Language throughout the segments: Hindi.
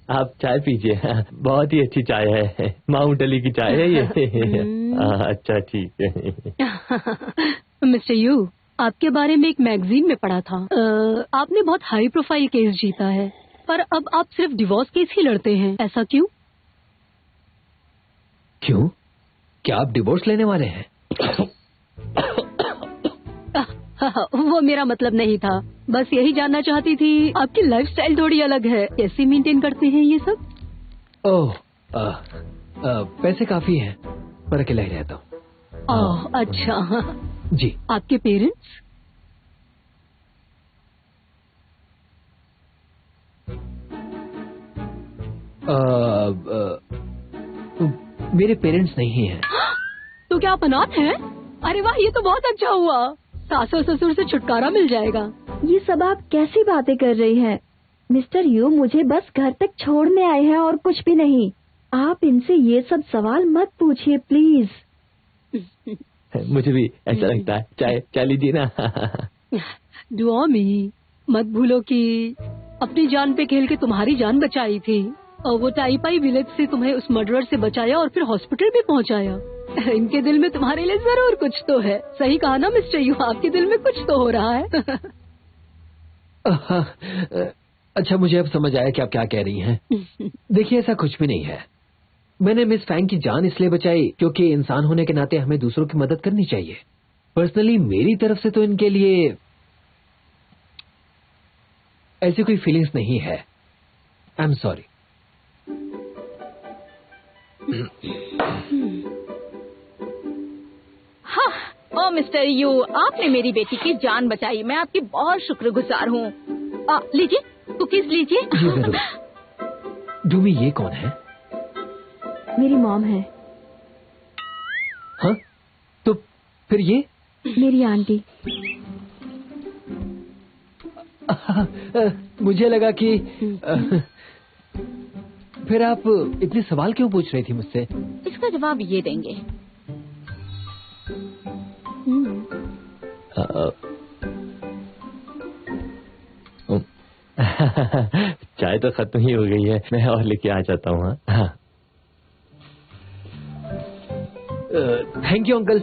आप चाय पीजिए, बहुत ही अच्छी चाय है, माउंट अली की चाय है ये। अच्छा ठीक है। मिस्टर यू, आपके बारे में एक मैगजीन में पढ़ा था, आपने बहुत हाई प्रोफाइल केस जीता है, पर अब आप सिर्फ डिवोर्स केस ही लड़ते हैं, ऐसा क्यों? क्यों? क्या आप डिवोर्स लेने वाले हैं? वो मेरा मतलब नहीं था, बस यही जानना चाहती थी, आपकी लाइफस्टाइल थोड़ी अलग है, कैसे मेंटेन करते हैं ये सब? ओह, पैसे काफी हैं, पर अकेला ही रहता हूँ। ओह, अच्छा जी। आपके पेरेंट्स? मेरे पेरेंट्स नहीं हैं। तो क्या आप अनाथ हैं? अरे वाह, ये तो बहुत अच्छा हुआ, सास और ससुर से छुटकारा मिल जाएगा। ये सब आप कैसी बातें कर रही हैं? मिस्टर यू मुझे बस घर तक छोड़ने आए हैं और कुछ भी नहीं। आप इनसे ये सब सवाल मत पूछिए प्लीज। मुझे भी ऐसा लगता है। चाय लीजिए ना। दुआ में मत भूलो कि अपनी जान पे खेल के तुम्हारी जान बचाई थी, और वो टाइपाई विलेज से तुम्हें उस मर्डरर से बचाया और फिर हॉस्पिटल भी पहुंचाया। इनके दिल में तुम्हारे लिए जरूर कुछ तो है। सही कहा ना मिस्टर यू, आपके दिल में कुछ तो हो रहा है। अच्छा, मुझे अब समझ आया कि आप क्या कह रही हैं। देखिए, ऐसा कुछ भी नहीं है। मैंने मिस फैंग की जान इसलिए बचाई क्योंकि इंसान होने के नाते हमें दूसरों की मदद करनी चाहिए। पर्सनली मेरी तरफ से तो इनके लिए ऐसी कोई फीलिंग्स नहीं है। I am sorry. हाँ, ओ मिस्टर यू, आपने मेरी बेटी की जान बचाई, मैं आपकी बहुत शुक्रगुजार हूँ। लीजिए, कुकीज लीजिए। जी जरूर। डूमी, ये कौन है? मेरी मॉम है। हाँ, तो फिर ये? मेरी आंटी। मुझे लगा कि फिर आप इतने सवाल क्यों पूछ रही थी मुझसे? इसका जवाब ये देंगे। चाय तो खत्म ही हो गई है, मैं और लेके आ जाता हूँ। हाँ, थैंक यू अंकल।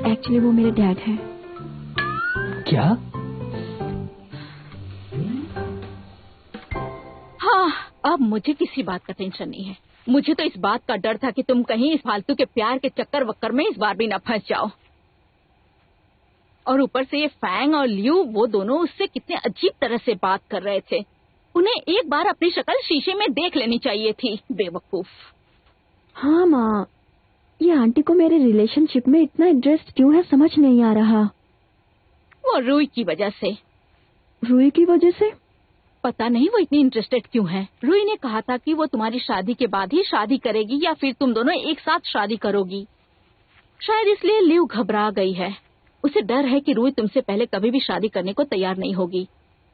एक्चुअली वो मेरे डैड हैं। क्या? हाँ, अब मुझे किसी बात का टेंशन नहीं है। मुझे तो इस बात का डर था कि तुम कहीं इस फालतू के प्यार के चक्कर वक्कर में इस बार भी न फंस जाओ। और ऊपर से ये फैंग और लियू, वो दोनों उससे कितने अजीब तरह से बात कर रहे थे। उन्हें एक बार अपनी शक्ल शीशे में देख लेनी चाहिए थी, बेवकूफ। हाँ माँ, ये आंटी को मेरे रिलेशनशिप में इतना इंटरेस्ट क्यों है समझ नहीं आ रहा। वो रूई की वजह से। रूई की वजह से? पता नहीं वो इतनी इंटरेस्टेड क्यों है। रूई ने कहा था कि वो तुम्हारी शादी के बाद ही शादी करेगी या फिर तुम दोनों एक साथ शादी करोगी। शायद इसलिए लिव घबरा गई है। उसे डर है कि रूही तुमसे पहले कभी भी शादी करने को तैयार नहीं होगी।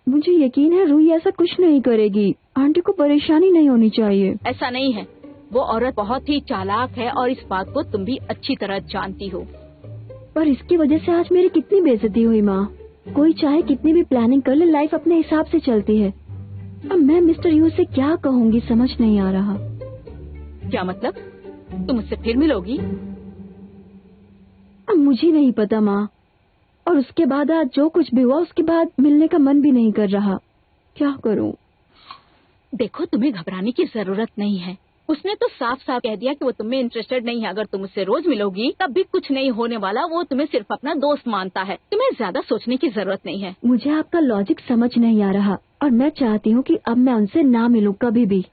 मुझे यकीन है रूही ऐसा कुछ नहीं करेगी। आंटी को परेशानी नहीं होनी चाहिए। ऐसा नहीं है, वो औरत बहुत ही चालाक है और इस बात को तुम भी अच्छी तरह जानती हो। पर इसकी वजह से आज मेरी कितनी बेइज्जती हुई माँ। कोई चाहे कितनी भी प्लानिंग कर ले, लाइफ अपने हिसाब से चलती है। अब मैं मिस्टर यू से क्या कहूँगी समझ नहीं आ रहा। क्या मतलब? तुम मुझसे फिर मिलोगी? अब मुझे नहीं पता माँ। और उसके बाद आज जो कुछ भी हुआ उसके बाद मिलने का मन भी नहीं कर रहा। क्या करूँ? देखो, तुम्हें घबराने की जरूरत नहीं है। उसने तो साफ साफ कह दिया कि वो तुम्हें इंटरेस्टेड नहीं है। अगर तुम उससे रोज मिलोगी तब भी कुछ नहीं होने वाला। वो तुम्हें सिर्फ अपना दोस्त मानता है। तुम्हें ज्यादा सोचने की जरूरत नहीं है। मुझे आपका लॉजिक समझ नहीं आ रहा और मैं चाहती हूँ कि अब मैं उनसे ना मिलूं कभी भी।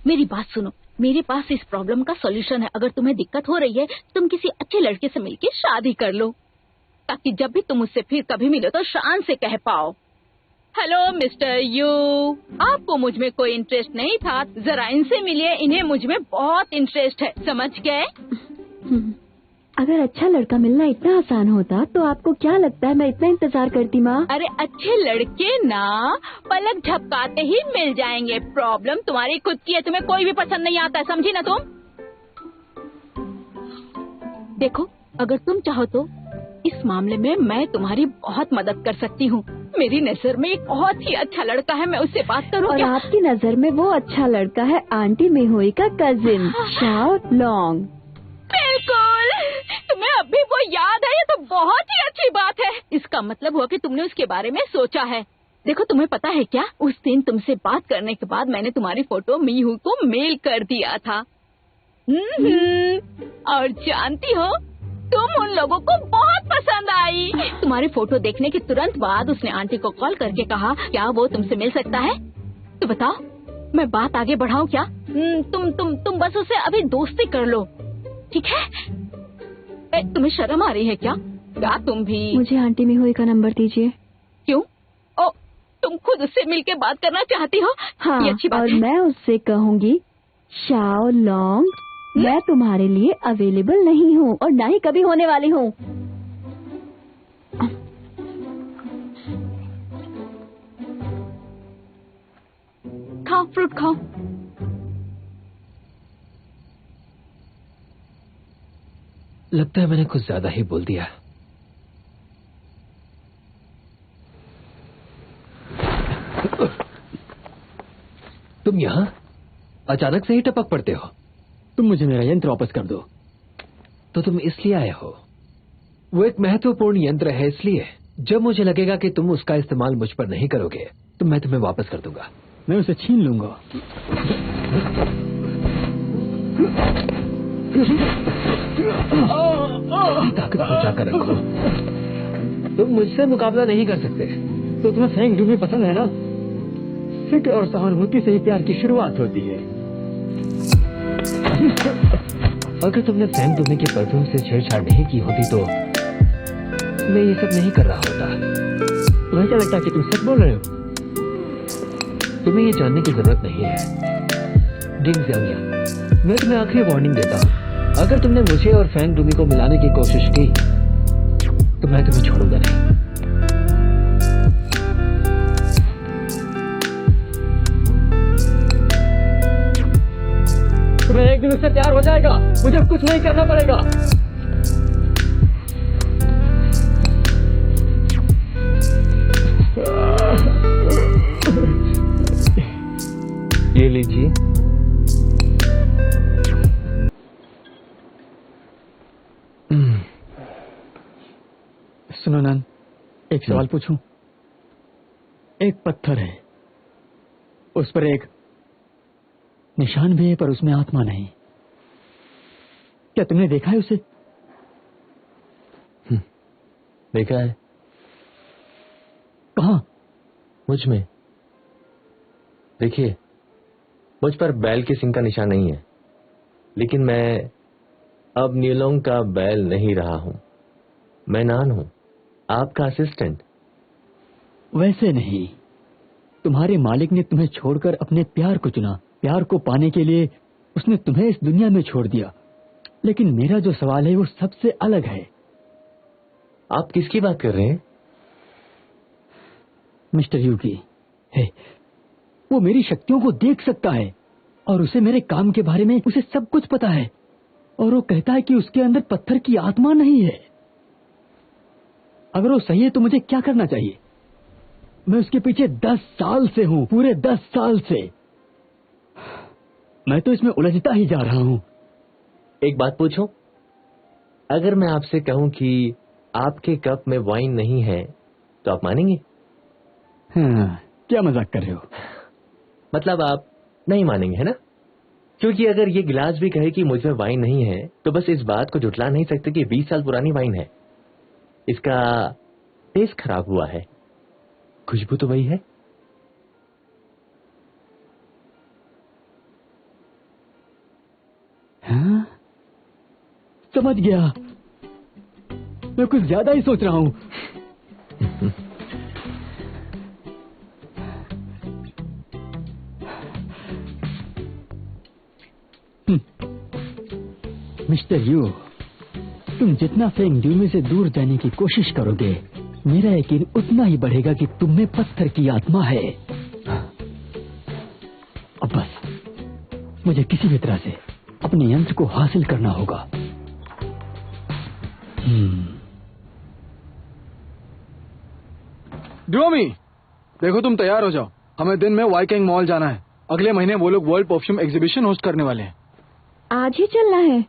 मेरी बात सुनो, मेरे पास इस प्रॉब्लम का सॉल्यूशन है। अगर तुम्हें दिक्कत हो रही है तुम किसी अच्छे लड़के से मिलकर शादी कर लो, ताकि जब भी तुम उससे फिर कभी मिलो तो शान से कह पाओ, हेलो मिस्टर यू, आपको मुझ में कोई इंटरेस्ट नहीं था, जरा इनसे मिलिए, इन्हें मुझ में बहुत इंटरेस्ट है। समझ गए? अगर अच्छा लड़का मिलना इतना आसान होता तो आपको क्या लगता है मैं इतना इंतजार करती माँ? अरे अच्छे लड़के ना पलक झपकाते ही मिल जाएंगे। प्रॉब्लम तुम्हारी खुद की है, तुम्हें कोई भी पसंद नहीं आता, समझी ना तुम? देखो, अगर तुम चाहो तो इस मामले में मैं तुम्हारी बहुत मदद कर सकती हूँ। मेरी नजर में एक बहुत ही अच्छा लड़का है, मैं उससे बात करूँ और क्या? आपकी नजर में वो अच्छा लड़का है आंटी मिहोई का कजिन शाओ लॉन्ग। बिल्कुल, तुम्हें अभी वो याद है, ये तो बहुत ही अच्छी बात है। इसका मतलब हुआ कि तुमने उसके बारे में सोचा है। देखो, तुम्हें पता है क्या, उस दिन तुमसे बात करने के बाद मैंने तुम्हारी फोटो मीहू को मेल कर दिया था। और जानती हो, तुम उन लोगों को बहुत पसंद आई। तुम्हारी फोटो देखने के तुरंत बाद उसने आंटी को कॉल करके कहा क्या वो तुमसे मिल सकता है। तो बताओ, मैं बात आगे बढ़ाऊं क्या? तुम बस उसे अभी दोस्ती कर लो, ठीक है? तुम्हें शर्म आ रही है क्या? क्या तुम भी? मुझे आंटी मिहोई का नंबर दीजिए। क्यों? ओ, तुम खुद उससे मिलके बात करना चाहती हो? हाँ, ये अच्छी बात और है। मैं उससे कहूँगी शाओ लॉन्ग, मैं तुम्हारे लिए अवेलेबल नहीं हूँ और ना ही कभी होने वाली हूँ। खाओ, फ्रूट खाओ। लगता है मैंने कुछ ज्यादा ही बोल दिया। तुम यहाँ अचानक से ही टपक पड़ते हो। तुम मुझे मेरा यंत्र वापस कर दो। तो तुम इसलिए आए हो? वो एक महत्वपूर्ण यंत्र है, इसलिए जब मुझे लगेगा कि तुम उसका इस्तेमाल मुझ पर नहीं करोगे तो मैं तुम्हें वापस कर दूंगा। मैं उसे छीन लूंगा। ताकत पहुंचा कर रखो। तुम मुझसे मुकाबला नहीं कर सकते। तो तुम्हें फेंग डूबी पसंद है ना? फिक्र और सहानुभूति से ही प्यार की शुरुआत होती है। अगर तुमने फैंग डूबी के परफ्यूम से छेड़छाड़ नहीं की होती तो मैं ये सब नहीं कर रहा होता। तुम्हें क्या लगता है कि तुम सच बोल रहे हो? तुम्हें ये जानने की जरूरत नहीं है। डिंग ज़ियांग, मैं तुम्हें आखिरी वार्निंग देता हूँ। अगर तुमने मुझे और फैंग डूबी को मिलाने की कोशिश की तो मैं तुम्हें छोड़ूंगा नहीं। तुम्हें एक दिन उससे प्यार हो जाएगा, मुझे कुछ नहीं करना पड़ेगा। ये लीजिए। सुनो नन, एक सवाल पूछूं? एक पत्थर है, उस पर एक निशान भी है पर उसमें आत्मा नहीं। क्या तुमने देखा है उसे? देखा है। कहाँ? मुझ में। देखिए, मुझ पर बैल के सिंग का निशान नहीं है, लेकिन मैं अब न्यूलोंग का बैल नहीं रहा हूं। मैं नान हूं, आपका असिस्टेंट। वैसे नहीं, तुम्हारे मालिक ने तुम्हें छोड़कर अपने प्यार को चुना। प्यार को पाने के लिए उसने तुम्हें इस दुनिया में छोड़ दिया, लेकिन मेरा जो सवाल है वो सबसे अलग है। आप किसकी बात कर रहे हैं? मिस्टर यू की है, वो मेरी शक्तियों को देख सकता है और उसे मेरे काम के बारे में उसे सब कुछ पता है, और वो कहता है कि उसके अंदर पत्थर की आत्मा नहीं है। अगर वो सही है तो मुझे क्या करना चाहिए? मैं उसके पीछे 10 साल से हूं, पूरे 10 साल से। मैं तो इसमें उलझता ही जा रहा हूं। एक बात पूछूं? अगर मैं आपसे कहूं कि आपके कप में वाइन नहीं है तो आप मानेंगे? हाँ, क्या मजाक कर रहे हो? मतलब आप नहीं मानेंगे, है ना? क्योंकि अगर ये गिलास भी कहे कि मुझ में वाइन नहीं है तो बस इस बात को जुटला नहीं सकते कि 20 साल पुरानी वाइन है। इसका टेस्ट खराब हुआ है, खुशबू तो वही है। हाँ? समझ गया। मैं कुछ ज्यादा ही सोच रहा हूं। मिस्टर यू, तुम जितना फेंग ड्यूमे से दूर जाने की कोशिश करोगे, मेरा यकीन उतना ही बढ़ेगा कि तुम में पत्थर की आत्मा है। अब बस मुझे किसी भी तरह से अपने यंत्र को हासिल करना होगा। ड्यूमी, देखो तुम तैयार हो जाओ, हमें दिन में वाइकिंग मॉल जाना है। अगले महीने वो लोग वर्ल्ड परफ्यूम एग्जीबिशन होस्ट करने वाले हैं। आज ही चलना है?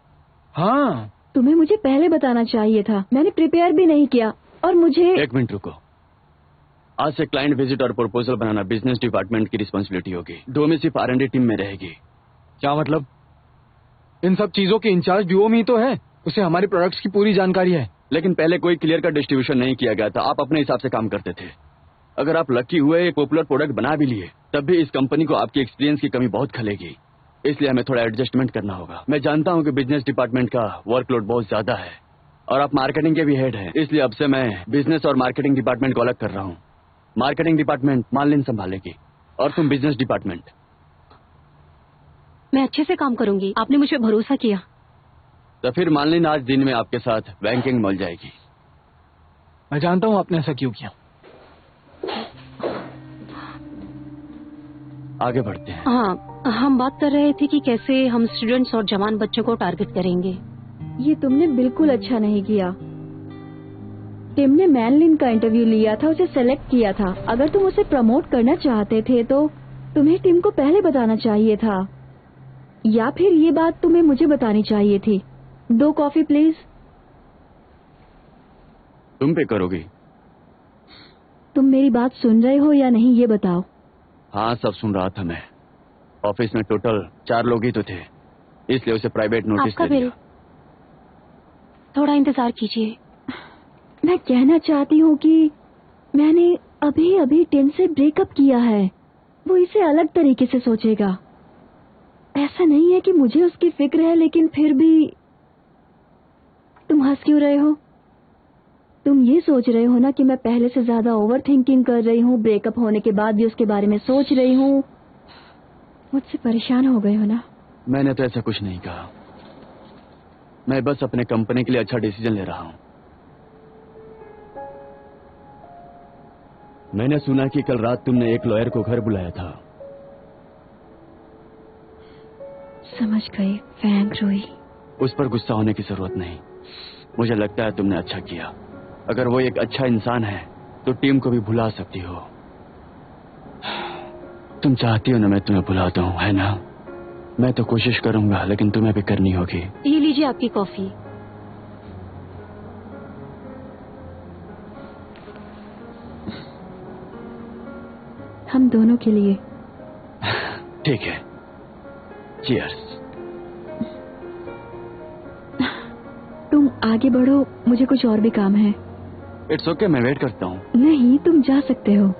हाँ। तुम्हें मुझे पहले बताना चाहिए था, मैंने प्रिपेयर भी नहीं किया। और मुझे एक मिनट रुको। आज से क्लाइंट विजिट और प्रपोजल बनाना बिजनेस डिपार्टमेंट की रिस्पॉन्सिबिलिटी होगी। डोमी सिर्फ R&D टीम में रहेगी। क्या मतलब? इन सब चीजों की इंचार्ज ड्यूमी ही तो है, उसे हमारे प्रोडक्ट्स की पूरी जानकारी है। लेकिन पहले कोई क्लियर कट डिस्ट्रीब्यूशन नहीं किया गया था, आप अपने हिसाब से काम करते थे। अगर आप लकी हुए एक पॉपुलर प्रोडक्ट बना भी लिए, तब भी इस कंपनी को आपकी एक्सपीरियंस की कमी बहुत खलेगी। इसलिए हमें थोड़ा एडजस्टमेंट करना होगा। मैं जानता हूं कि बिजनेस डिपार्टमेंट का वर्कलोड बहुत ज्यादा है और आप मार्केटिंग के भी हेड हैं, इसलिए अब से मैं बिजनेस और मार्केटिंग डिपार्टमेंट को अलग कर रहा हूं। मार्केटिंग डिपार्टमेंट मालिन संभालेगी और तुम बिजनेस डिपार्टमेंट। मैं अच्छे से काम करूंगी, आपने मुझे भरोसा किया। तो फिर मालिन आज दिन में आपके साथ बैंकिंग मॉल जाएगी। मैं जानता हूं आपने ऐसा क्यों किया। आगे बढ़ते हैं। हाँ, हम बात कर रहे थे कि कैसे हम स्टूडेंट्स और जवान बच्चों को टारगेट करेंगे। ये तुमने बिल्कुल अच्छा नहीं किया। टीम ने मैनलिन का इंटरव्यू लिया था, उसे सेलेक्ट किया था। अगर तुम उसे प्रमोट करना चाहते थे तो तुम्हें टीम को पहले बताना चाहिए था, या फिर ये बात तुम्हें मुझे बतानी चाहिए थी। 2 कॉफी प्लीज। तुम पे करोगी? तुम मेरी बात सुन रहे हो या नहीं ये बताओ। हाँ, सब सुन रहा था मैं। ऑफिस में टोटल 4 लोग ही तो थे, इसलिए उसे प्राइवेट नोटिस आपका दे दिया। बिल, थोड़ा इंतजार कीजिए। मैं कहना चाहती हूँ कि मैंने अभी अभी टिन से ब्रेकअप किया है। वो इसे अलग तरीके से सोचेगा। ऐसा नहीं है कि मुझे उसकी फिक्र है, लेकिन फिर भी। तुम हंस क्यों रहे हो? तुम ये सोच रहे हो ना कि मैं पहले से ज्यादा ओवर थिंकिंग कर रही हूँ, ब्रेकअप होने के बाद भी उसके बारे में सोच रही हूँ। मुझसे परेशान हो गए हो ना? मैंने तो ऐसा कुछ नहीं कहा। मैं बस अपने कंपनी के लिए अच्छा डिसीजन ले रहा हूँ। मैंने सुना कि कल रात तुमने एक लॉयर को घर बुलाया था। समझ गई, फैंग रोई। उस पर गुस्सा होने की जरूरत नहीं। मुझे लगता है तुमने अच्छा किया। अगर वो एक अच्छा इंसान है तो टीम को भी भुला सकती हो। तुम चाहती हो ना मैं तुम्हें भुलाता हूँ, है ना? मैं तो कोशिश करूंगा, लेकिन तुम्हें भी करनी होगी। ये लीजिए आपकी कॉफी। हम दोनों के लिए। ठीक है, चीयर्स। तुम आगे बढ़ो, मुझे कुछ और भी काम है। इट्स ओके, मैं वेट करता हूँ। नहीं, तुम जा सकते हो।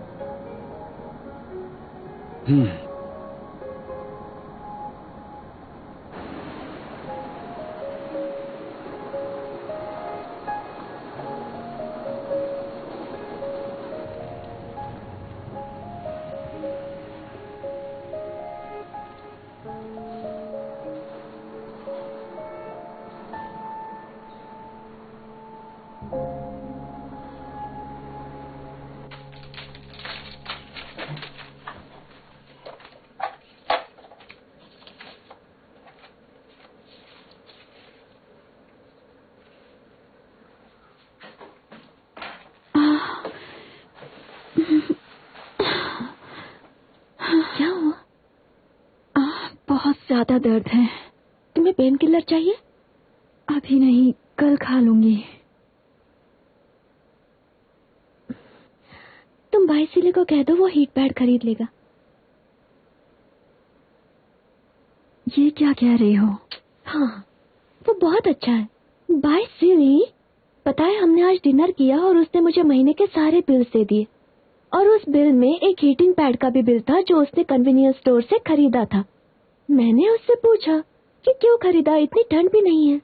बहुत ज्यादा दर्द है। तुम्हें पेन किलर चाहिए? अभी नहीं, कल खा लूंगी। तुम भाई सिले को कह दो, वो हीट पैड खरीद लेगा। ये क्या कह रही हो? हाँ, वो बहुत अच्छा है। भाई सिली, पता है हमने आज डिनर किया और उसने मुझे महीने के सारे बिल्स दे दिए, और उस बिल में एक हीटिंग पैड का भी बिल था जो उसने कन्वीनियंस स्टोर से खरीदा था। मैंने उससे पूछा कि क्यों खरीदा, इतनी ठंड भी नहीं है।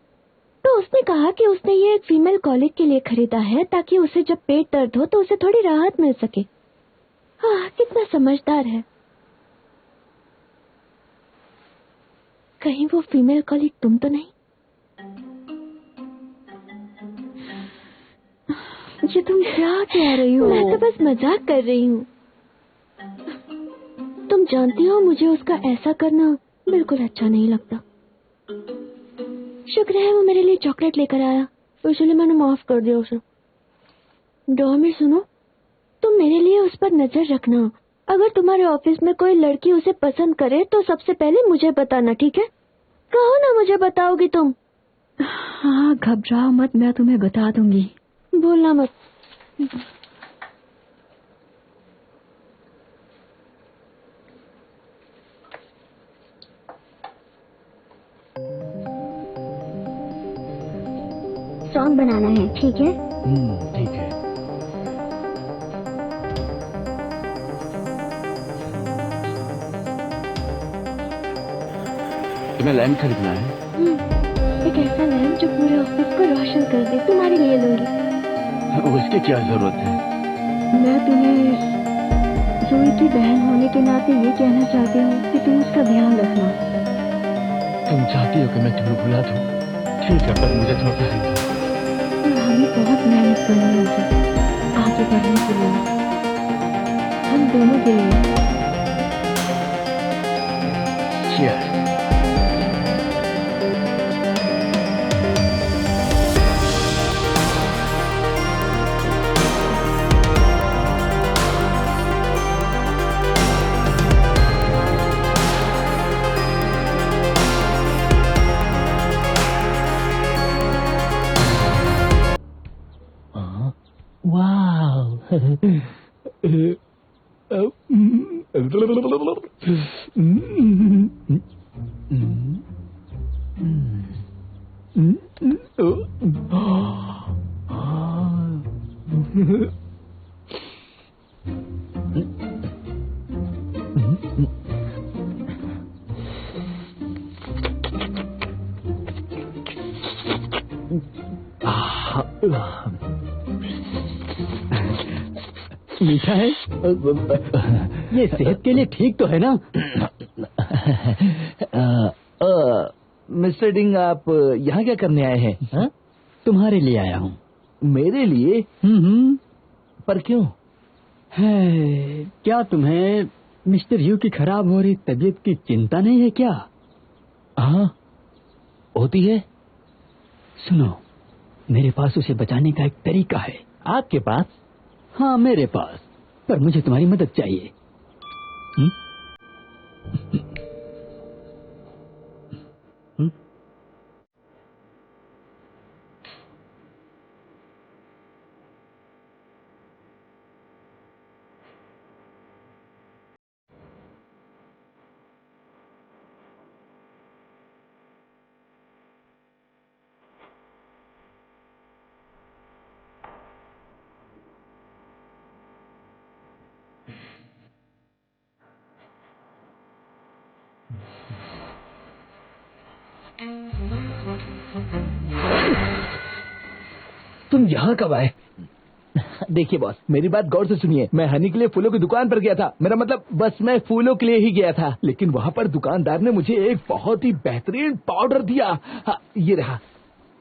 तो उसने कहा कि उसने ये एक फीमेल कॉलिक के लिए खरीदा है ताकि उसे जब पेट दर्द हो तो उसे थोड़ी राहत मिल सके। हाँ, कितना समझदार है। कहीं वो फीमेल कॉलिक तुम तो नहीं? ये तुम क्या कह रही हो? मैं तो बस मजाक कर रही हूँ। तुम जानती हो मुझे उसका ऐसा करना बिल्कुल अच्छा नहीं लगता। शुक्र है वो मेरे लिए चॉकलेट लेकर आया, तो इसलिए मैंने माफ कर दिया उसे। डॉमी सुनो, तुम मेरे लिए उस पर नजर रखना। अगर तुम्हारे ऑफिस में कोई लड़की उसे पसंद करे तो सबसे पहले मुझे बताना, ठीक है? कहो ना, मुझे बताओगी तुम? हाँ, घबराओ मत, मैं तुम्हें बता दूंगी। बोलना मत। सॉन्ग बनाना है, ठीक है? ठीक है। तुम्हें लैंप खरीदना है? एक ऐसा लैंप जो पूरे ऑफिस को रोशन कर दे, तुम्हारे लिए लूंगी। उसकी क्या जरूरत है? मैं तुम्हें जोई की बहन होने के नाते ये कहना चाहती हूँ कि तुम उसका ध्यान रखना। तुम चाहती हो कि मैं तुम्हें भुला दूं? ठीक है, पर मुझे थोड़ा टाइम दो। और हमें बहुत मेहनत करनी होगी आगे बढ़ने के लिए, हम दोनों के लिए। Cheers. मीठा है? ये सेहत के लिए ठीक तो है ना? मिस्टर डिंग, आप यहाँ क्या करने आए हैं? हा? तुम्हारे लिए आया हूँ। मेरे लिए? पर क्यों? है, क्या तुम्हें मिस्टर यू की खराब हो रही तबीयत की चिंता नहीं है क्या? हाँ, होती है। सुनो, मेरे पास उसे बचाने का एक तरीका है। आपके पास? हाँ, मेरे पास, पर मुझे तुम्हारी मदद चाहिए। तुम यहाँ कब आए? देखिए बॉस, मेरी बात गौर से सुनिए। मैं हनी के लिए फूलों की दुकान पर गया था। मेरा मतलब बस मैं फूलों के लिए ही गया था, लेकिन वहाँ पर दुकानदार ने मुझे एक बहुत ही बेहतरीन पाउडर दिया। हाँ, ये रहा।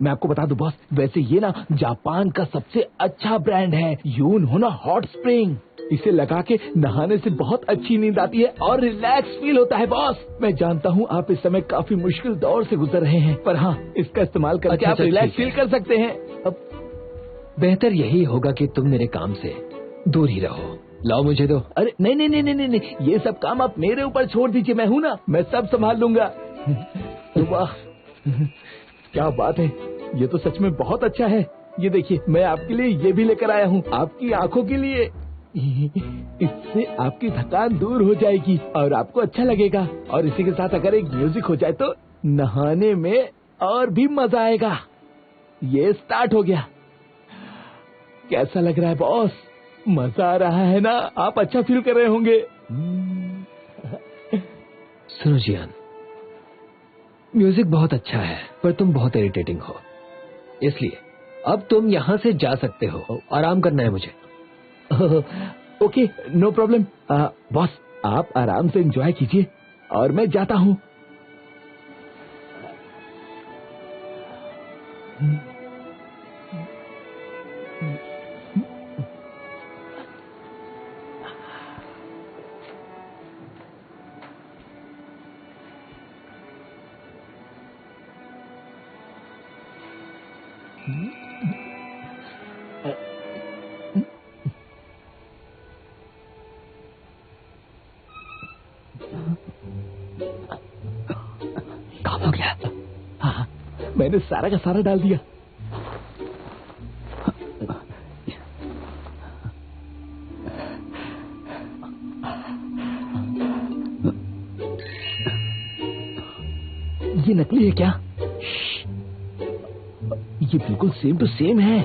मैं आपको बता दूं बॉस, वैसे ये ना जापान का सबसे अच्छा ब्रांड है, यून होना हॉट स्प्रिंग। इसे लगा के नहाने से बहुत अच्छी नींद आती है और रिलैक्स फील होता है बॉस। मैं जानता हूँ आप इस समय काफी मुश्किल दौर से गुजर रहे हैं, पर हाँ, इसका इस्तेमाल करके आप रिलैक्स फील कर सकते हैं। अब बेहतर यही होगा कि तुम मेरे काम से दूर ही रहो। लाओ मुझे दो। अरे नहीं नहीं नहीं नहीं नहीं, ये सब काम आप मेरे ऊपर छोड़ दीजिए, मैं हूँ ना, मैं सब संभाल लूंगा। वाह क्या बात है, ये तो सच में बहुत अच्छा है। ये देखिए मैं आपके लिए ये भी लेकर आया हूँ, आपकी आंखों के लिए। इससे आपकी थकान दूर हो जाएगी और आपको अच्छा लगेगा। और इसी के साथ अगर एक म्यूजिक हो जाए तो नहाने में और भी मजा आएगा। ये स्टार्ट हो गया। कैसा लग रहा है बॉस? मजा आ रहा है ना? आप अच्छा फील कर रहे होंगे। सुनो जियान, म्यूजिक बहुत अच्छा है पर तुम बहुत इरिटेटिंग हो, इसलिए अब तुम यहाँ से जा सकते हो। आराम करना है मुझे। Okay no problem. बॉस आप आराम से एंजॉय कीजिए और मैं जाता हूँ। काम हो गया। हाँ मैंने सारा का सारा डाल दिया। ये नकली है क्या? ये बिल्कुल सेम टू सेम है।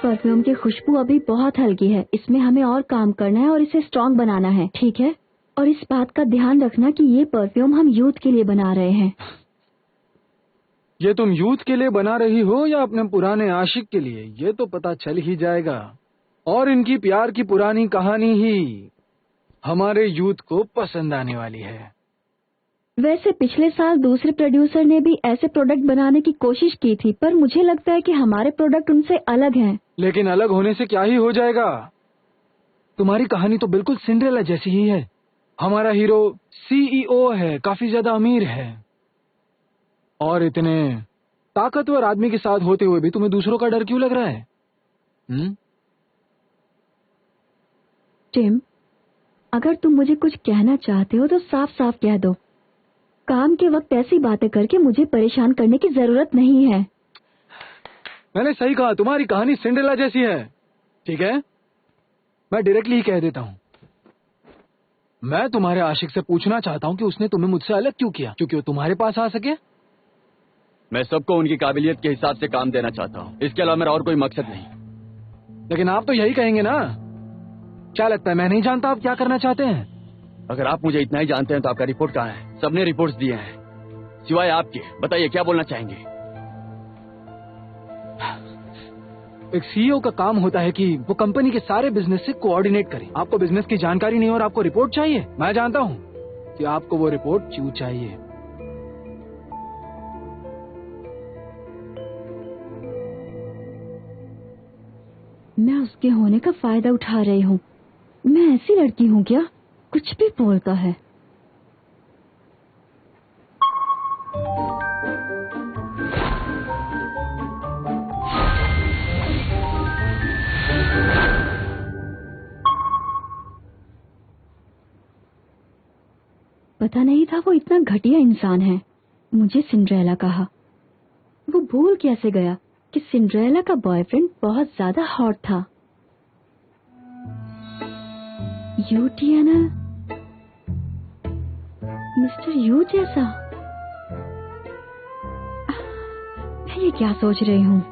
परफ्यूम की खुशबू अभी बहुत हल्की है, इसमें हमें और काम करना है और इसे स्ट्रॉन्ग बनाना है, ठीक है? और इस बात का ध्यान रखना कि ये परफ्यूम हम यूथ के लिए बना रहे हैं। ये तुम यूथ के लिए बना रही हो या अपने पुराने आशिक के लिए, ये तो पता चल ही जाएगा। और इनकी प्यार की पुरानी कहानी ही हमारे यूथ को पसंद आने वाली है। वैसे पिछले साल दूसरे प्रोड्यूसर ने भी ऐसे प्रोडक्ट बनाने की कोशिश की थी, पर मुझे लगता है कि हमारे प्रोडक्ट उनसे अलग हैं। लेकिन अलग होने से क्या ही हो जाएगा? तुम्हारी कहानी तो बिल्कुल सिंड्रेला जैसी ही है। हमारा हीरो सीईओ है, काफी ज्यादा अमीर है, और इतने ताकतवर आदमी के साथ होते हुए भी तुम्हें दूसरों का डर क्यों लग रहा है? टिम, अगर तुम मुझे कुछ कहना चाहते हो तो साफ साफ कह दो। काम के वक्त ऐसी बातें करके मुझे परेशान करने की जरूरत नहीं है। मैंने सही कहा, तुम्हारी कहानी सिंड्रेला जैसी है। ठीक है, मैं डायरेक्टली ही कह देता हूँ। मैं तुम्हारे आशिक से पूछना चाहता हूँ कि उसने तुम्हें मुझसे अलग क्यों किया? क्योंकि वो तुम्हारे पास आ सके? मैं सबको उनकी काबिलियत के हिसाब से काम देना चाहता हूँ, इसके अलावा मेरा और कोई मकसद नहीं। लेकिन आप तो यही कहेंगे ना? क्या लगता है मैं नहीं जानता आप क्या करना चाहते हैं? अगर आप मुझे इतना ही जानते हैं तो आपका रिपोर्ट कहाँ है? सबने रिपोर्ट्स दिए हैं सिवाय आपके। बताइए क्या बोलना चाहेंगे? एक सीईओ का काम होता है कि वो कंपनी के सारे बिजनेस से कोऑर्डिनेट करे। आपको बिजनेस की जानकारी नहीं और आपको रिपोर्ट चाहिए। मैं जानता हूँ कि आपको वो रिपोर्ट क्यों चाहिए। मैं उसके होने का फायदा उठा रही हूँ। मैं ऐसी लड़की हूँ क्या? कुछ भी बोलता है। पता नहीं था वो इतना घटिया इंसान है। मुझे सिंड्रेला कहा। वो भूल कैसे गया कि सिंड्रेला का बॉयफ्रेंड बहुत ज्यादा हॉट था। यूटीएनएल मिस्टर यू जैसा। मैं ये क्या सोच रही हूँ?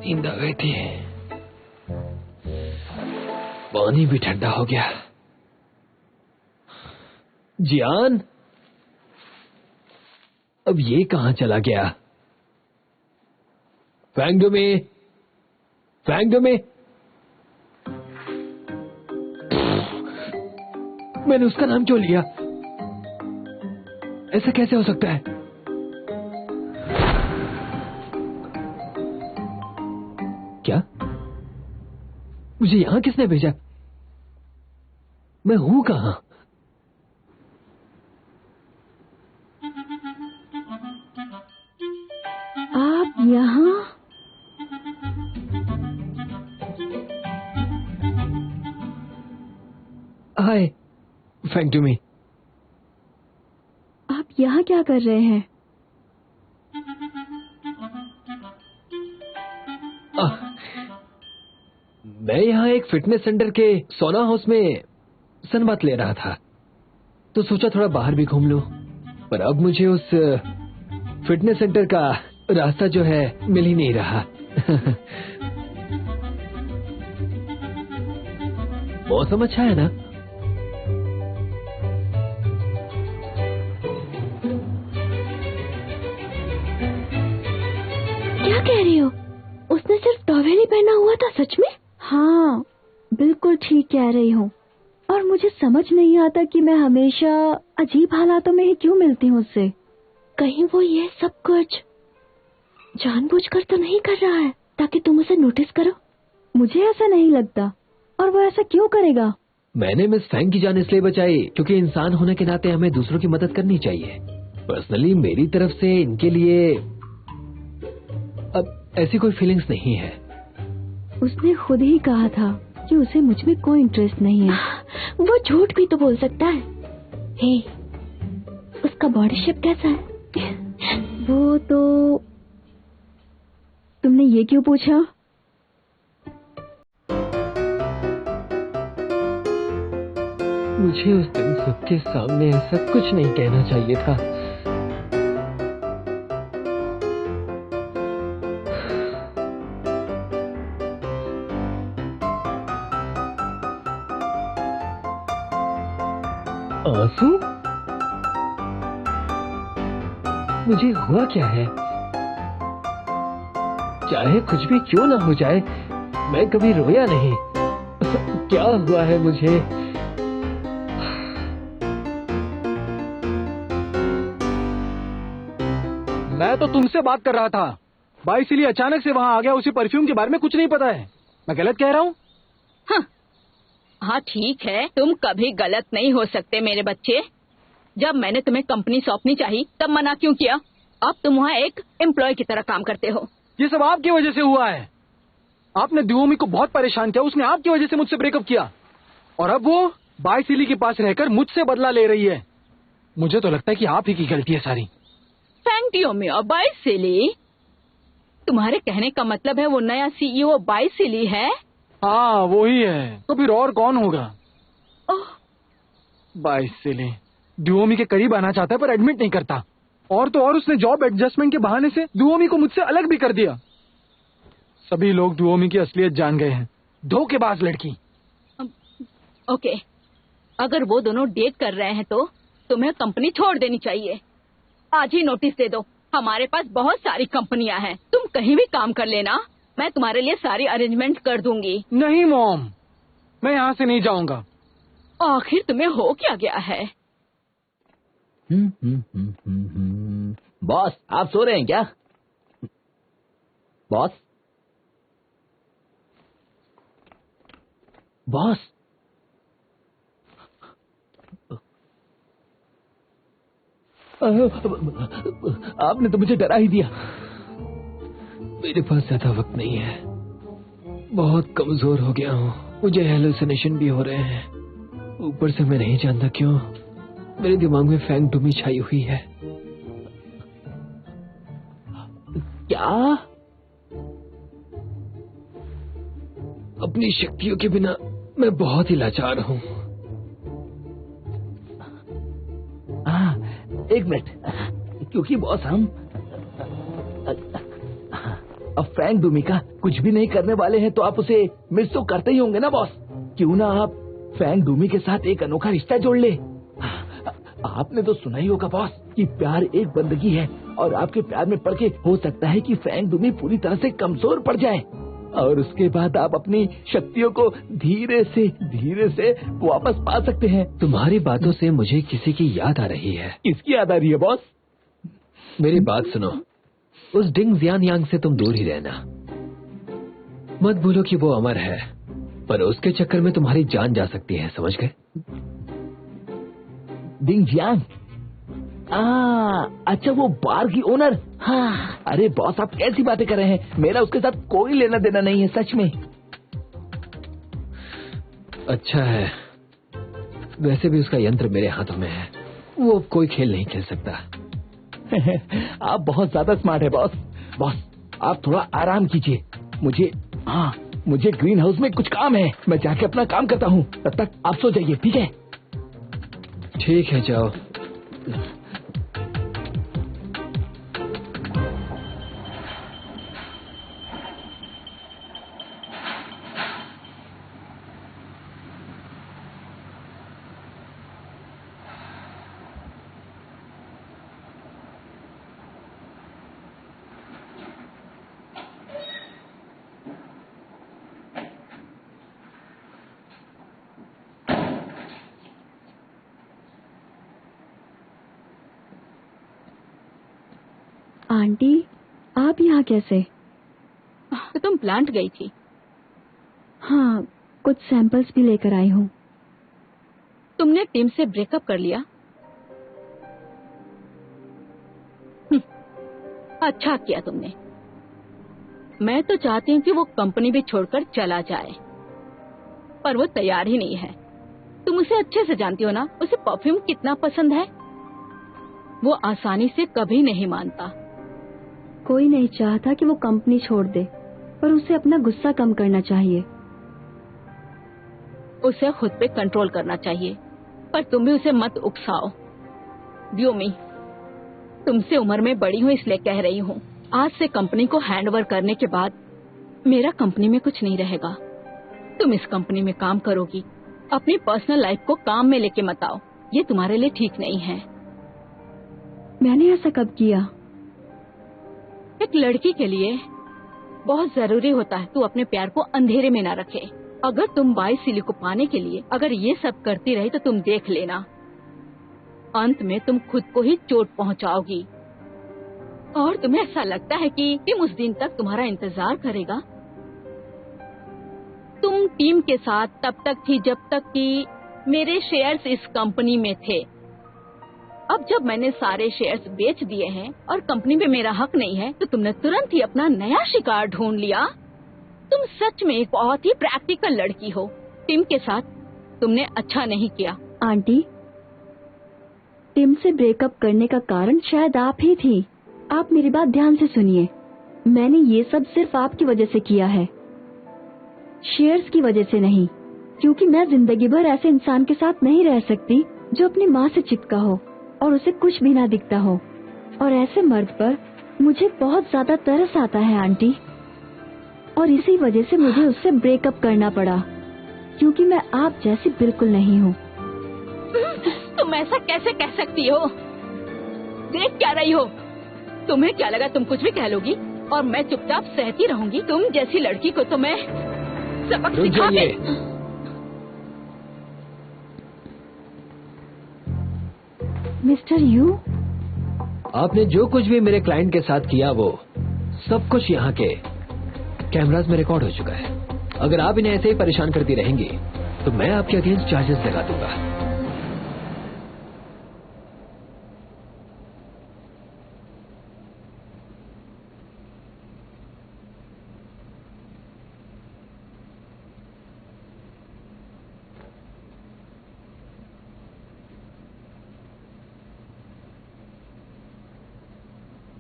नींद आ गई थी, पानी भी ठंडा हो गया। जियान, अब ये कहाँ चला गया? फैंग डो में मैंने उसका नाम क्यों लिया? ऐसा कैसे हो सकता है? क्या? मुझे यहां किसने भेजा? मैं हूं कहां? आप यहाँ? हाय फैंग टू मी। आप यहाँ क्या कर रहे हैं? मैं यहाँ एक फिटनेस सेंटर के सोना हाउस में सनबाथ ले रहा था, तो सोचा थोड़ा बाहर भी घूम लूं। पर अब मुझे उस फिटनेस सेंटर का रास्ता जो है मिल ही नहीं रहा। मौसम अच्छा है ना? क्या कह रही हो? उसने सिर्फ टॉवेल ही पहना हुआ था, सच में? हाँ, बिल्कुल ठीक कह रही हूँ। और मुझे समझ नहीं आता कि मैं हमेशा अजीब हालातों में ही क्यों मिलती हूँ उससे। कहीं वो ये सब कुछ जानबूझकर तो नहीं कर रहा है ताकि तुम उसे नोटिस करो? मुझे ऐसा नहीं लगता। और वो ऐसा क्यों करेगा? मैंने मिस फैंग की जान इसलिए बचाई क्योंकि इंसान होने के नाते हमें दूसरों की मदद करनी चाहिए। पर्सनली मेरी तरफ से इनके लिए अब ऐसी कोई फीलिंग्स नहीं है। उसने खुद ही कहा था कि उसे मुझ में कोई इंटरेस्ट नहीं है। वो झूठ भी तो बोल सकता है। हे, उसका बॉडी शेप कैसा है? वो तो तुमने ये क्यों पूछा? मुझे उस दिन सबके सामने ऐसा कुछ नहीं कहना चाहिए था। आंसू? मुझे हुआ क्या है? चाहे कुछ भी क्यों ना हो जाए, मैं कभी रोया नहीं। क्या हुआ है मुझे? मैं तो तुमसे बात कर रहा था भाई, इसीलिए अचानक से वहाँ आ गया। उसी परफ्यूम के बारे में कुछ नहीं पता है। मैं गलत कह रहा हूँ? हाँ ठीक है, तुम कभी गलत नहीं हो सकते मेरे बच्चे। जब मैंने तुम्हें कंपनी सौंपनी चाहिए तब मना क्यों किया? अब तुम वहाँ एक एम्प्लॉय की तरह काम करते हो। ये सब आपकी वजह से हुआ है। आपने दुओमी को बहुत परेशान किया, उसने आपकी वजह से मुझसे ब्रेकअप किया और अब वो बाईसिली के पास रहकर मुझसे बदला ले रही है। मुझे तो लगता है कि आप ही की गलती है सारी। फैंगटियोमी और बाईसिली? तुम्हारे कहने का मतलब है वो नया सीईओ बाईसिली है? हाँ वो ही है, तो फिर और कौन होगा? बाईसिली दुओमी के करीब आना चाहता है पर एडमिट नहीं करता। और तो और उसने जॉब एडजस्टमेंट के बहाने से दुओमी को मुझसे अलग भी कर दिया। सभी लोग दुओमी की असलियत जान गए हैं। धोखेबाज लड़की। ओके, अगर वो दोनों डेट कर रहे हैं तो तुम्हें कंपनी छोड़ देनी चाहिए। आज ही नोटिस दे दो। हमारे पास बहुत सारी कंपनियां हैं, तुम कहीं भी काम कर लेना। मैं तुम्हारे लिए सारी अरेंजमेंट कर दूंगी। नहीं मॉम, मैं यहाँ से नहीं जाऊंगा। आखिर तुम्हें हो क्या गया है? बॉस, आप सो रहे हैं क्या? बॉस? बॉस? आपने तो मुझे डरा ही दिया। मेरे पास ज्यादा वक्त नहीं है, बहुत कमजोर हो गया हूँ। मुझे हेलुसिनेशन भी हो रहे हैं। ऊपर से मैं नहीं जानता क्यों मेरे दिमाग में फैंग टूमी छाई हुई है। क्या? अपनी शक्तियों के बिना मैं बहुत ही लाचार हूँ। एक मिनट, क्योंकि बॉस हम अब फैंग डूमी का कुछ भी नहीं करने वाले हैं, तो आप उसे मिस तो करते ही होंगे ना बॉस? क्यों ना आप फैंग डूमी के साथ एक अनोखा रिश्ता जोड़ ले। आपने तो सुना ही होगा बॉस कि प्यार एक बंदगी है और आपके प्यार में पड़ के हो सकता है कि फैंग डूमी पूरी तरह से कमजोर पड़ जाए। और उसके बाद आप अपनी शक्तियों को धीरे से वापस पा सकते हैं। तुम्हारी बातों से मुझे किसी की याद आ रही है। किसकी याद आ रही है बॉस? मेरी बात सुनो, उस डिंग जियान यांग से तुम दूर ही रहना। मत भूलो कि वो अमर है, पर उसके चक्कर में तुम्हारी जान जा सकती है, समझ गए? डिंग जियान? अच्छा वो बार की ओनर। हाँ, अरे बॉस आप कैसी बातें कर रहे हैं? मेरा उसके साथ कोई लेना देना नहीं है, सच में। अच्छा है, वैसे भी उसका यंत्र मेरे हाथों में है, वो कोई खेल नहीं खेल सकता। आप बहुत ज्यादा स्मार्ट है बॉस। बॉस आप थोड़ा आराम कीजिए, मुझे ग्रीन हाउस में कुछ काम है, मैं जाके अपना काम करता हूँ, तब तक आप सो जाइए, ठीक है? ठीक है, जाओ। आंटी, आप यहाँ कैसे? तो तुम प्लांट गई थी? हाँ, कुछ सैंपल्स भी लेकर आई हूँ। तुमने टीम से ब्रेकअप कर लिया? अच्छा किया तुमने। मैं तो चाहती हूँ कि वो कंपनी भी छोड़कर चला जाए, पर वो तैयार ही नहीं है। तुम उसे अच्छे से जानती हो ना, उसे परफ्यूम कितना पसंद है। वो आसानी से कभी नहीं मानता। कोई नहीं चाहता कि वो कंपनी छोड़ दे, पर उसे अपना गुस्सा कम करना चाहिए। उसे खुद पे कंट्रोल करना चाहिए, पर तुम भी उसे मत उकसाओ। व्योमी, तुमसे उम्र में बड़ी हूँ इसलिए कह रही हूँ, आज से कंपनी को हैंडओवर करने के बाद मेरा कंपनी में कुछ नहीं रहेगा। तुम इस कंपनी में काम करोगी, अपनी पर्सनल लाइफ को काम में लेके मत आओ, ये तुम्हारे लिए ठीक नहीं है। मैंने ऐसा कब किया? एक लड़की के लिए बहुत जरूरी होता है तू अपने प्यार को अंधेरे में ना रखे। अगर तुम 22 सिली को पाने के लिए अगर ये सब करती रही तो तुम देख लेना, अंत में तुम खुद को ही चोट पहुंचाओगी। और तुम्हें ऐसा लगता है कि टीम उस दिन तक तुम्हारा इंतजार करेगा? तुम टीम के साथ तब तक थी जब तक कि मेरे शेयर्स इस कंपनी में थे। अब जब मैंने सारे शेयर्स बेच दिए हैं और कंपनी में मेरा हक नहीं है, तो तुमने तुरंत ही अपना नया शिकार ढूंढ लिया। तुम सच में एक बहुत ही प्रैक्टिकल लड़की हो। टिम के साथ तुमने अच्छा नहीं किया। आंटी, टिम से ब्रेकअप करने का कारण शायद आप ही थी। आप मेरी बात ध्यान से सुनिए। मैंने ये सब सिर्फ आपकी वजह से किया है, शेयर्स की वजह से नहीं। क्योंकि मैं जिंदगी भर ऐसे इंसान के साथ नहीं रह सकती जो अपनी माँ से चिपका हो और उसे कुछ भी ना दिखता हो। और ऐसे मर्द पर मुझे बहुत ज्यादा तरस आता है आंटी, और इसी वजह से मुझे उससे ब्रेकअप करना पड़ा, क्योंकि मैं आप जैसी बिल्कुल नहीं हूँ। तुम ऐसा कैसे कह सकती हो? देख क्या रही हो? तुम्हें क्या लगा तुम कुछ भी कह लोगी और मैं चुपचाप सहती रहूंगी? तुम जैसी लड़की को तो मैं सबक सिखा के। मिस्टर यू, आपने जो कुछ भी मेरे क्लाइंट के साथ किया वो सब कुछ यहाँ के कैमरास में रिकॉर्ड हो चुका है। अगर आप इन्हें ऐसे ही परेशान करती रहेंगी तो मैं आपके अगेंस्ट चार्जेस लगा दूंगा।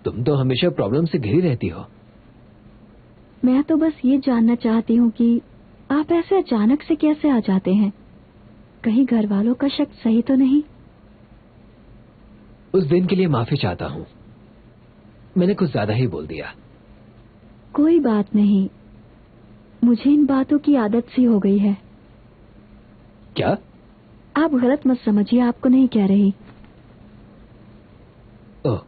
तुम तो हमेशा प्रॉब्लम से घिरी रहती हो। मैं तो बस ये जानना चाहती हूँ कि आप ऐसे अचानक से कैसे आ जाते हैं? कहीं घर वालों का शक सही तो नहीं? उस दिन के लिए माफी चाहता हूँ, मैंने कुछ ज्यादा ही बोल दिया। कोई बात नहीं, मुझे इन बातों की आदत सी हो गई है। क्या? आप गलत मत समझिए, आपको नहीं कह रही। ओह,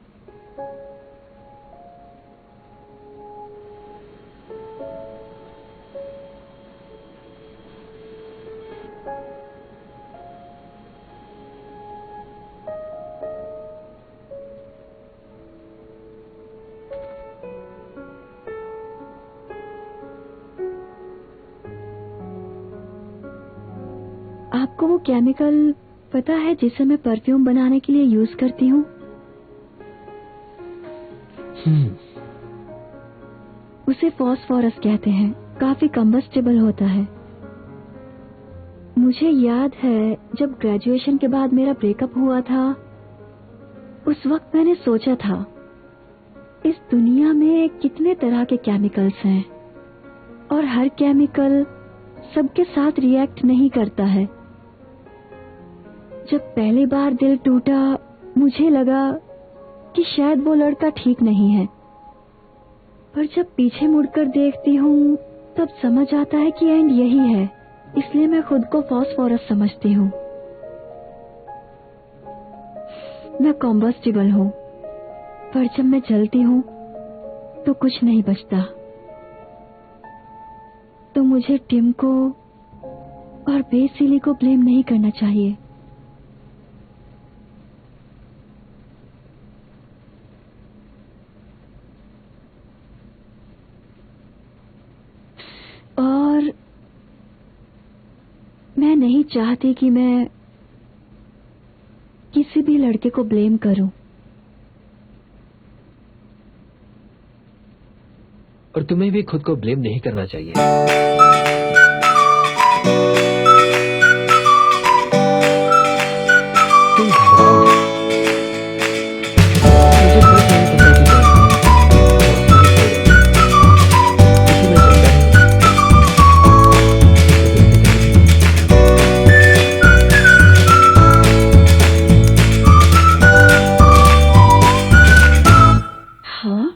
केमिकल पता है जिसे मैं परफ्यूम बनाने के लिए यूज करती हूँ? उसे फॉस्फोरस कहते हैं। काफी कम्बस्टेबल होता है। मुझे याद है जब ग्रेजुएशन के बाद मेरा ब्रेकअप हुआ था, उस वक्त मैंने सोचा था इस दुनिया में कितने तरह के केमिकल्स हैं और हर केमिकल सबके साथ रिएक्ट नहीं करता है। जब पहली बार दिल टूटा, मुझे लगा कि शायद वो लड़का ठीक नहीं है, पर जब पीछे मुड़कर देखती हूँ तब समझ आता है कि एंड यही है। इसलिए मैं खुद को फॉस्फोरस समझती हूँ। मैं कॉम्बस्टिबल हूँ, पर जब मैं जलती हूँ तो कुछ नहीं बचता। तो मुझे टिम को और बेसिली को ब्लेम नहीं करना चाहिए। और मैं नहीं चाहती कि मैं किसी भी लड़के को ब्लेम करूं। और तुम्हें भी खुद को ब्लेम नहीं करना चाहिए। तुम घबराओ। मुझे फर्क नहीं पड़ता कि क्या है। इसी में चलता है। हाँ,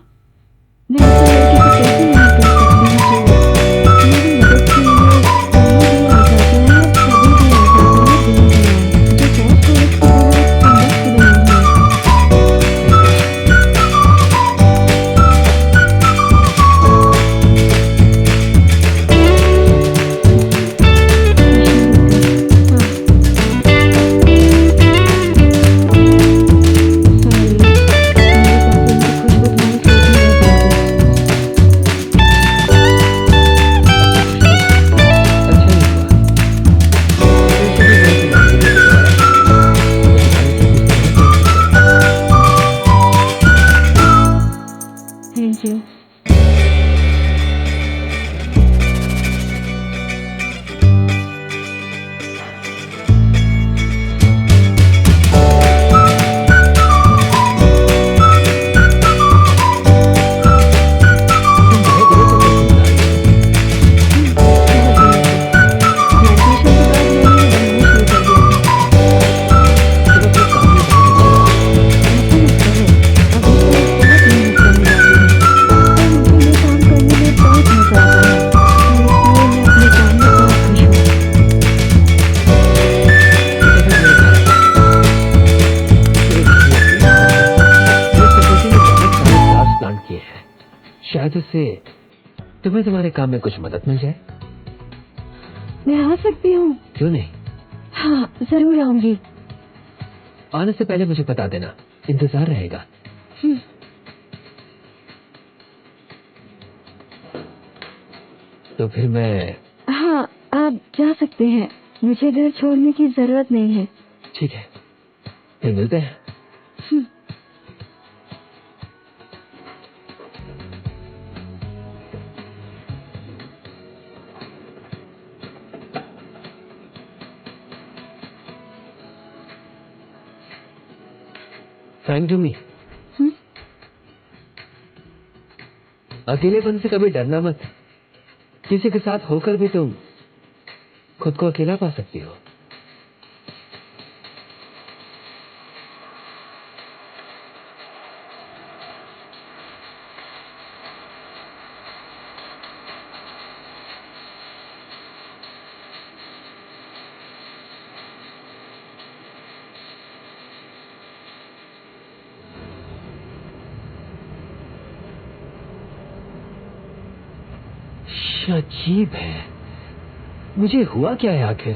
मैं ऐसे लड़के को कैसे नहीं कर सकती हूँ जो मेरी मदद के लिए कहीं भी आ जाता है, कभी भी आ जाता है, बिना बुलाए, जो फॉस्फोरस की तरह कम्बस्टिबल नहीं है। Thank you. शायद उससे तुम्हें तुम्हारे काम में कुछ मदद मिल जाए। मैं आ सकती हूँ? क्यों नहीं? हाँ, जरूर आऊंगी। आने से पहले मुझे बता देना, इंतजार रहेगा। तो फिर मैं... हाँ, आप जा सकते हैं। मुझे घर छोड़ने की जरूरत नहीं है। ठीक है, फिर मिलते हैं। फ्रैंक टू मी, अकेलेपन से कभी डरना मत। किसी के साथ होकर भी तुम खुद को अकेला पा सकती हो। अजीब है, मुझे हुआ क्या है आखिर?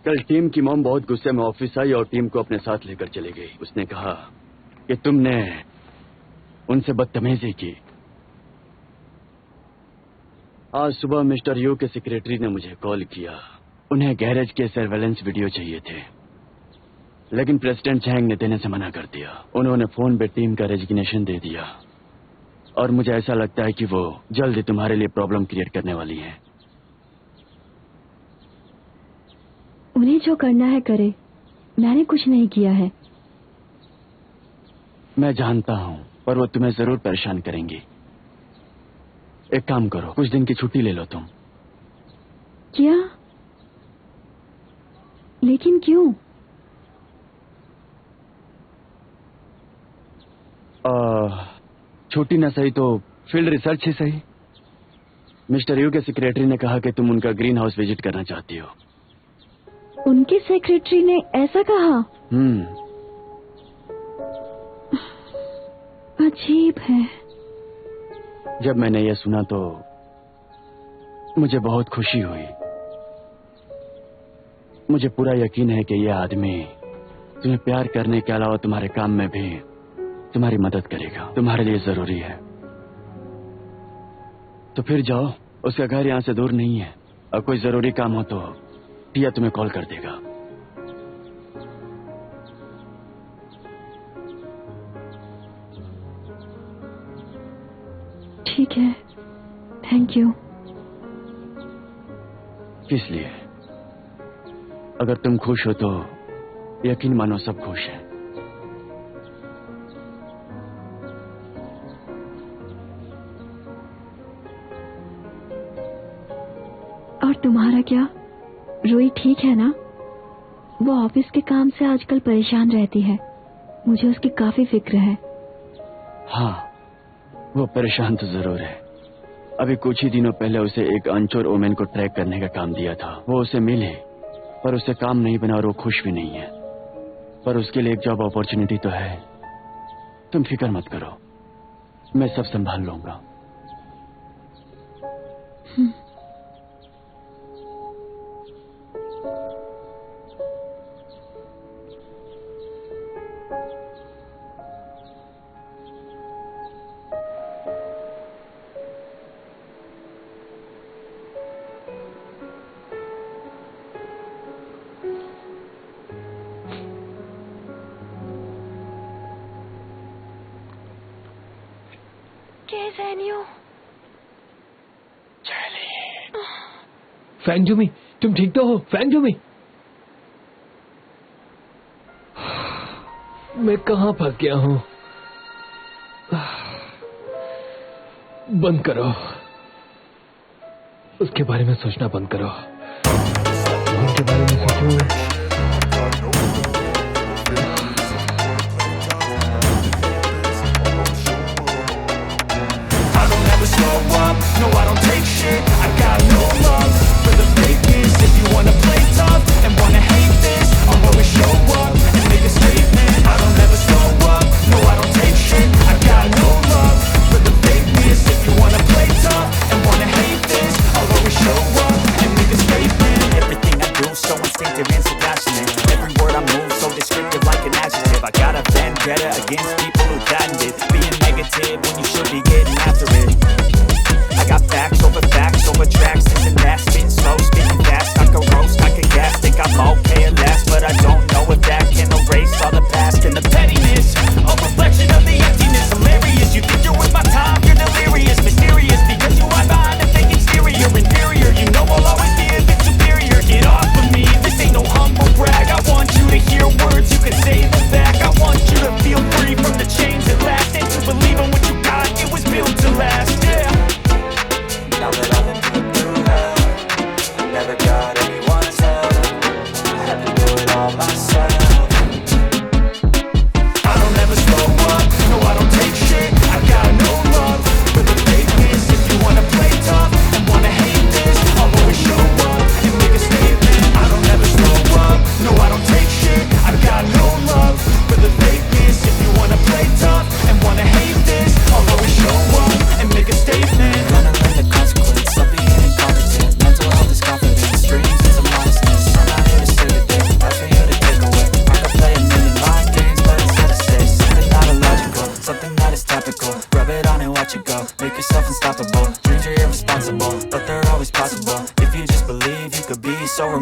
कल टीम की मॉम बहुत गुस्से में ऑफिस आई और टीम को अपने साथ लेकर चली गई। उसने कहा कि तुमने उनसे बदतमीजी की आज सुबह मिस्टर यू के सेक्रेटरी ने मुझे कॉल किया। उन्हें गैरेज के सर्वेलेंस वीडियो चाहिए थे, लेकिन प्रेसिडेंट चैंग ने देने से मना कर दिया। उन्होंने फोन पे टीम का रेजिग्नेशन दे दिया और मुझे ऐसा लगता है कि वो जल्द ही तुम्हारे लिए प्रॉब्लम क्रिएट करने वाली हैं। उन्हें जो करना है करे, मैंने कुछ नहीं किया है। मैं जानता हूं, पर वो तुम्हें जरूर परेशान करेंगी। एक काम करो, कुछ दिन की छुट्टी ले लो तुम। क्या? लेकिन क्यों? छुट्टी न सही तो फील्ड रिसर्च ही सही। मिस्टर यू के सेक्रेटरी ने कहा कि तुम उनका ग्रीन हाउस विजिट करना चाहती हो। उनके सेक्रेटरी ने ऐसा कहा? अजीब है। जब मैंने यह सुना तो मुझे बहुत खुशी हुई। मुझे पूरा यकीन है कि यह आदमी तुम्हें प्यार करने के अलावा तुम्हारे काम में भी तुम्हारी मदद करेगा। तुम्हारे लिए जरूरी है। तो फिर जाओ, उसका घर यहां से दूर नहीं है। और कोई जरूरी काम हो तो टिया तुम्हें कॉल कर देगा। ठीक है, थैंक यू। किस लिए? अगर तुम खुश हो तो यकीन मानो सब खुश हैं। और तुम्हारा क्या? रूही ठीक है ना? वो ऑफिस के काम से आजकल परेशान रहती है। मुझे उसकी काफी फिक्र है। हाँ, वो परेशान तो जरूर है। अभी कुछ ही दिनों पहले उसे एक अनचोर ओमेन को ट्रैक करने का काम दिया था। वो उसे मिले, पर उसे काम नहीं बना और वो खुश भी नहीं है। पर उसके लिए एक जॉब अपॉर्चुनिटी तो है। तुम फिक्र मत करो, मैं सब संभाल लूंगा। फैंगजुमी, तुम ठीक तो हो? फैंगजुमी, मैं कहां फंस गया हूं? बंद करो, उसके बारे में सोचना बंद करो। उसके बारे में सोचो। Slow up, no I don't take shit. I got no love for the fakeness. If you wanna play tough and wanna hate this, I'll always show up and make a statement. I don't ever slow up, no I don't take shit. I got no love for the fakeness. If you wanna play tough and wanna hate this, I'll always show up and make a statement. Everything I do so instinctive and so passionate. Every word I move so descriptive like an adjective. I got a vendetta against people who patented being negative when you should be getting after it. I got facts over tracks, isn't that spit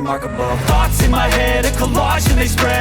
unremarkable. Thoughts in my head, a collage and they spread.